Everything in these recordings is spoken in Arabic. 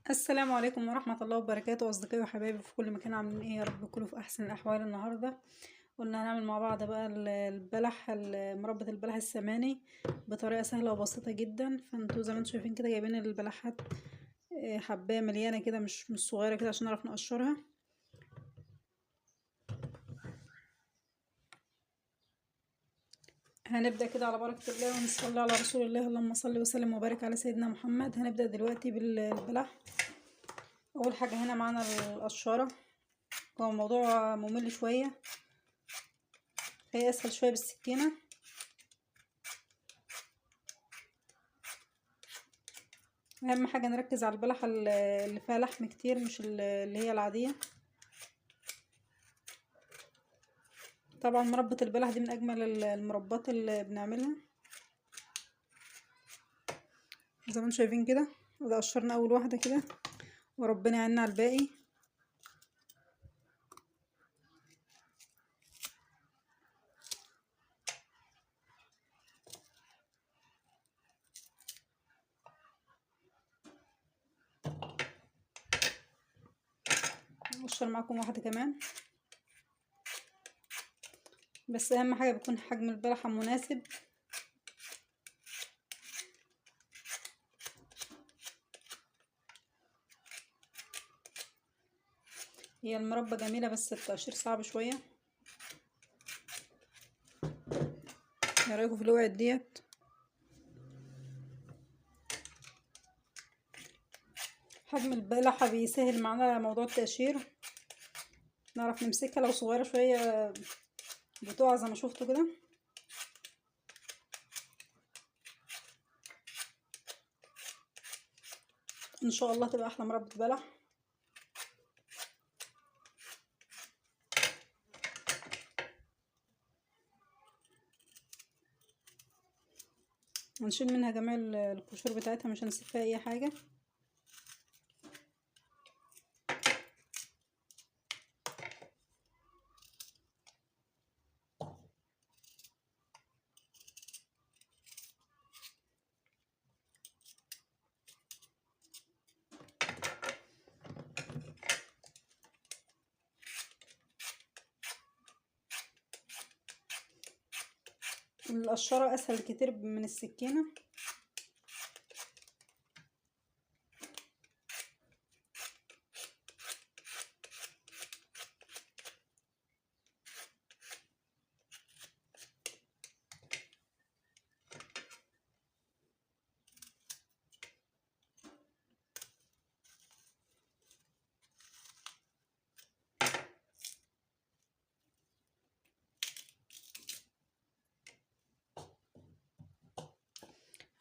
السلام عليكم ورحمة الله وبركاته، أصدقائي وحبايبي في كل مكان، عاملين ايه؟ يا رب تكونوا في أحسن الأحوال. النهاردة قلنا هنعمل مع بعض بقى مربى البلح السماني بطريقة سهلة وبسيطة جدا. فانتوا زي ما انتوا شايفين كده جايبين البلحات حباية مليانة كده، مش صغيرة كده، عشان نعرف نقشرها. هنبدأ كده على بركة الله ونصلي على رسول الله، اللهم صل وسلم وبارك على سيدنا محمد. هنبدأ دلوقتي بالبلح. أول حاجة هنا معانا القشارة. هو الموضوع ممل شوية، هي اسهل شويه بالسكينه. اهم حاجه نركز على البلحه اللي فيها لحم كتير، مش اللي هي العاديه. طبعا مربى البلح دي من اجمل المربات اللي بنعملها. زي ما انتم شايفين كده، وده قشرنا اول واحده كده، وربنا يعيننا على الباقي. اقشر معاكم واحده كمان، بس اهم حاجه بيكون حجم البلحه مناسب. هي المربى جميله، بس التقشير صعب شويه. ايه رايكم في الوعد ديت؟ حجم البلحه بيسهل معانا موضوع التقشير، نعرف نمسكها. لو صغيره شويه بتقع زي ما شفتوا كده. ان شاء الله تبقى احلى مربى بلح. هنشيل منها جميع القشور بتاعتها، مش هنسيب فيها اي حاجه. القشرة اسهل كتير من السكينة.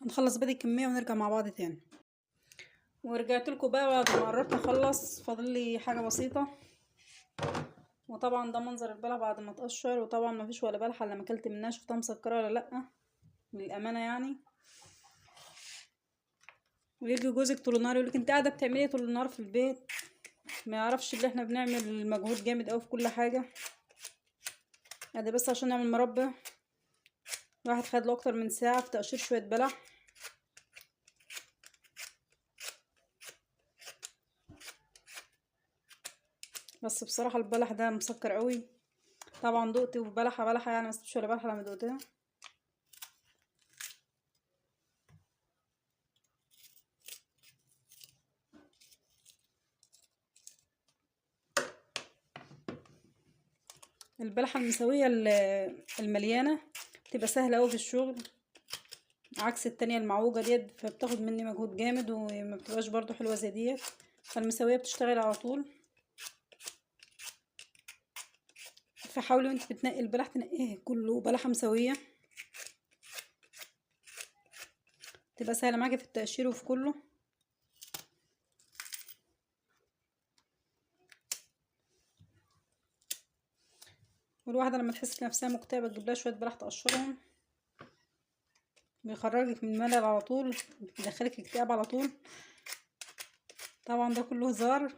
هنخلص باقي الكمية ونرجع مع بعض تاني. ورجعت لكم بقى بعد ما قربت اخلص، فاضل لي حاجة بسيطة. وطبعا ده منظر البلح بعد ما اتقشر، وطبعا ما فيش ولا بلحة اللي ما اكلت منها شفتها مسكرة ولا لا، للامانة يعني. ويجي جوزك طول النهار يقولك انت قاعدة بتعملي ايه طول النهار في البيت، ما يعرفش ان احنا بنعمل مجهود جامد اوي في كل حاجة. ادي بس عشان نعمل مربى، الواحد خد له اكتر من ساعة في تقشير شوية بلح. بس بصراحة البلح ده مسكر قوي. طبعا دقت بلحة يعني، مستش ولا بلحة لما دقتها. البلحة المسوية المليانة بتبقى سهلة اوي في الشغل، عكس التانية المعوجة ديت، فبتاخد مني مجهود جامد وما بتبقاش برضو حلوة زي ديت. فالمسوية بتشتغل على طول. فحاولي وانت بتنقي البلح تنقيه كله بلحة مسوية، تبقى سهلة معاكي في التقشير وفي كله. والواحدة لما تحس نفسها مكتئبة تجيب لها شوية بلح تقشرهم، بيخرجك من الملل على طول، بيدخلك اكتئاب على طول. طبعا ده كله هزار.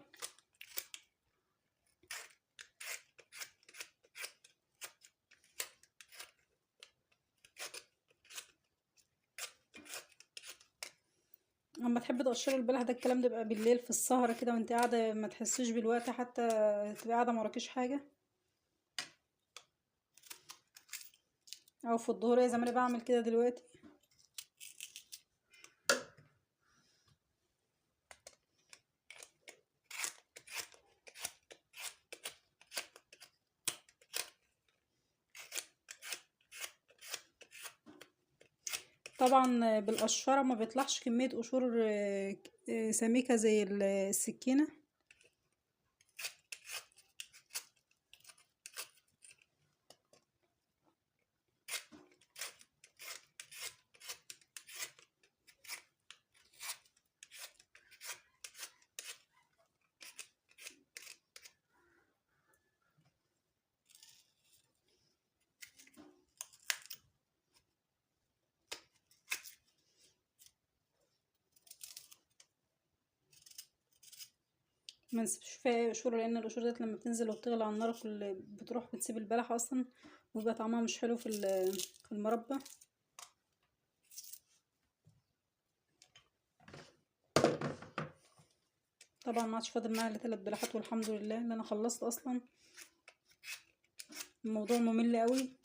اما تحبي تقشري البلح ده، الكلام ده بيبقى بالليل في السهرة كده وانت قاعدة، ما تحسيش بالوقت، حتى تبقى قاعدة موراكيش حاجة، او في الظهر زي ما انا بعمل كده دلوقتي. طبعا بالقشرة ما بيطلعش كمية قشور سميكة زي السكينة. ما نسيبش فيها اي قشور، لان القشور ديت لما بتنزل وبتغلي على النار بتروح بتسيب البلح اصلا، ويبقى طعمها مش حلو في المربى. طبعا ما عادش فاضل معايا الا 3 بلحات، والحمد لله ان انا خلصت اصلا. الموضوع ممل قوي.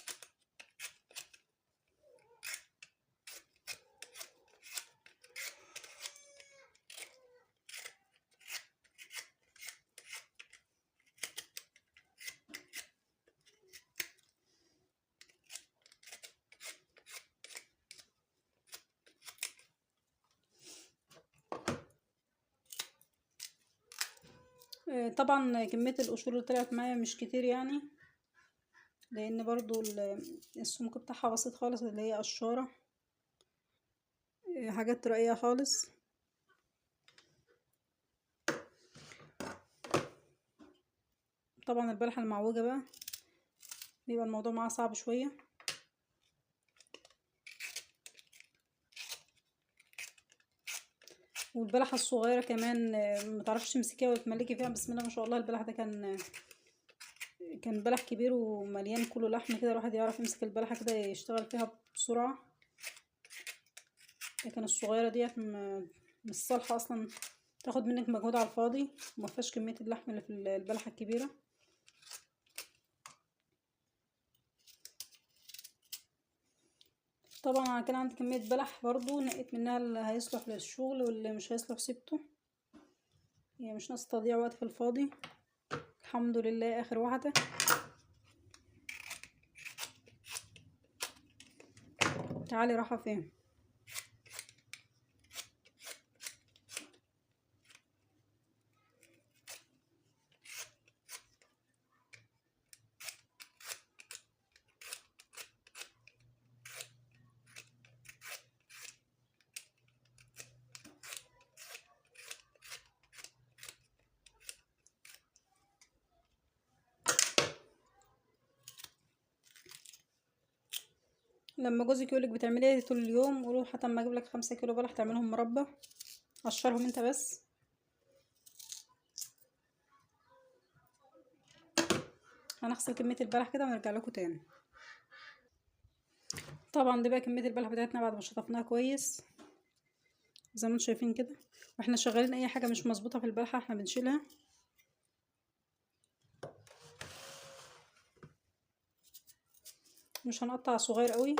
طبعا كمية القشور اللي طلعت معايا مش كتير يعني، لان برضو السمك بتاعها بسيط خالص، اللي هي قشورة، حاجات رقيقة خالص. طبعا البلحة المعوجة بقى بيبقى الموضوع معاها صعب شوية. والبلحة الصغيرة كمان متعرفش تمسكيها وتملكي فيها، بسم الله ما شاء الله. البلح ده كان بلح كبير ومليان كله لحم كده، الواحد يعرف يمسك البلحة كده يشتغل فيها بسرعة. لكن الصغيرة ديت مش صالحة اصلا، تاخد منك مجهود على الفاضي، ومفيهاش كمية اللحم اللي في البلحة الكبيرة. طبعا انا كان عندي كمية بلح برضو، نقيت منها اللي هيصلح للشغل واللي مش هيصلح سيبته، هي مش ناقصة تضييع وقت في الفاضي. الحمد لله اخر واحدة. تعالي راحة فين. لما جوزك يقولك بتعملي ايه طول اليوم، قولوا حتى اما اجيب لك 5 كيلو بلح تعملهم مربى، قشرهم انت بس. هنغسل كمية البلح كده ونرجع لكم تاني. طبعا دي بقى كمية البلح بتاعتنا بعد ما شطفناها كويس زي ما انتم شايفين كده. واحنا شغالين اي حاجة مش مظبوطة في البلحة احنا بنشيلها. مش هنقطع صغير قوي.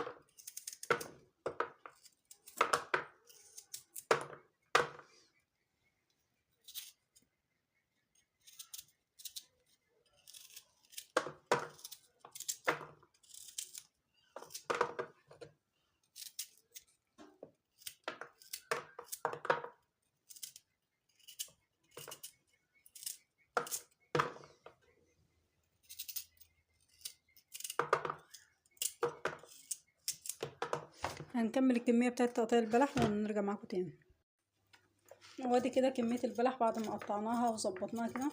هنكمل الكمية بتاعت تقطيع البلح ونرجع معاكم تاني. وادي كده كمية البلح بعد ما قطعناها وظبطناها كده.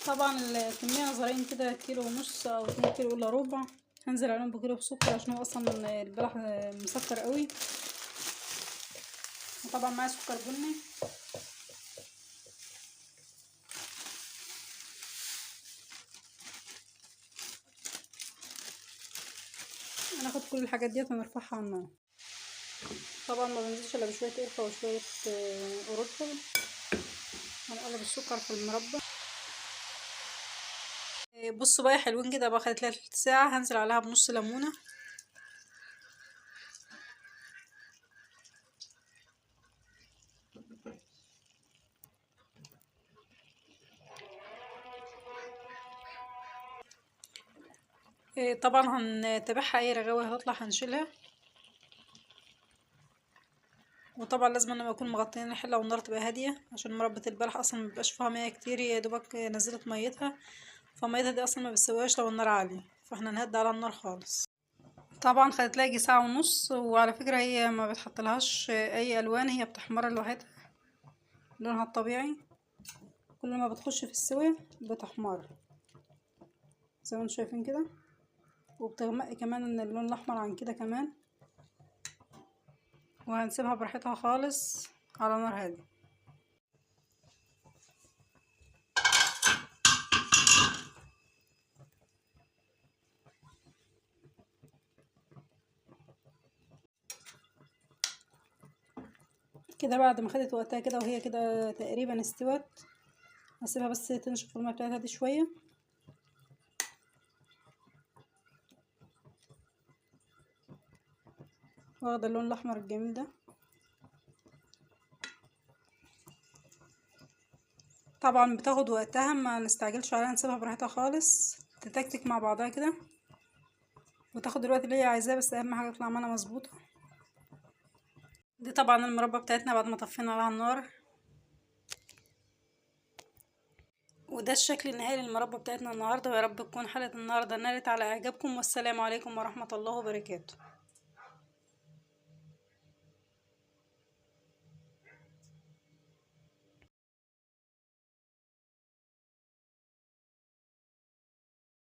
طبعا الكمية نظريا كده 1.5 كيلو او 2 كيلو الا ربع. هنزل عليهم بكيلو سكر عشان هو اصلا البلح مسكر قوي. وطبعا معايا سكر بني. هناخد كل الحاجات ديت ونرفعها على النار. طبعا ما بنزلش الا بشويه قرفه وشويه قرنفل. هنقلب السكر في المربى. بصوا بقى حلوين كده بقى، خدت لها تلت ساعه. هنزل عليها بنص ليمونه. طبعا هنتابعها، اي رغاوي هتطلع هنشيلها. وطبعا لازم لما اكون مغطيين الحله والنار تبقى هاديه، عشان مربى البلح اصلا مبيبقاش فيها ميه كتير، يا دوبك نزلت ميتها، فميتها دي اصلا ما بتسويهاش لو النار عاليه، فاحنا نهدي على النار خالص. طبعا خدت لها يجي ساعه ونص. وعلى فكره هي ما بتحطلهاش اي الوان، هي بتحمر لوحدها لونها الطبيعي. كل ما بتخش في السوى بتحمر زي ما انتم شايفين كده، وبتغمق كمان ان اللون الاحمر عن كده كمان. وهنسيبها براحتها خالص على نار هاديه. كده بعد ما خدت وقتها كده وهي كده تقريبا استوت، هسيبها بس تنشف الميه بتاعتها دي شويه. واخده اللون الاحمر الجميل ده. طبعا بتاخد وقتها، ما نستعجلش عليها، نسيبها براحتها خالص تتكتك مع بعضها كده، وتاخد الوقت اللي هي عايزاه، بس اهم حاجه تطلع معانا مظبوطه. دي طبعا المربى بتاعتنا بعد ما طفينا عليها النار. وده الشكل النهائي للمربى بتاعتنا النهارده، ويا رب تكون حلقه النهارده نالت على اعجابكم، والسلام عليكم ورحمه الله وبركاته.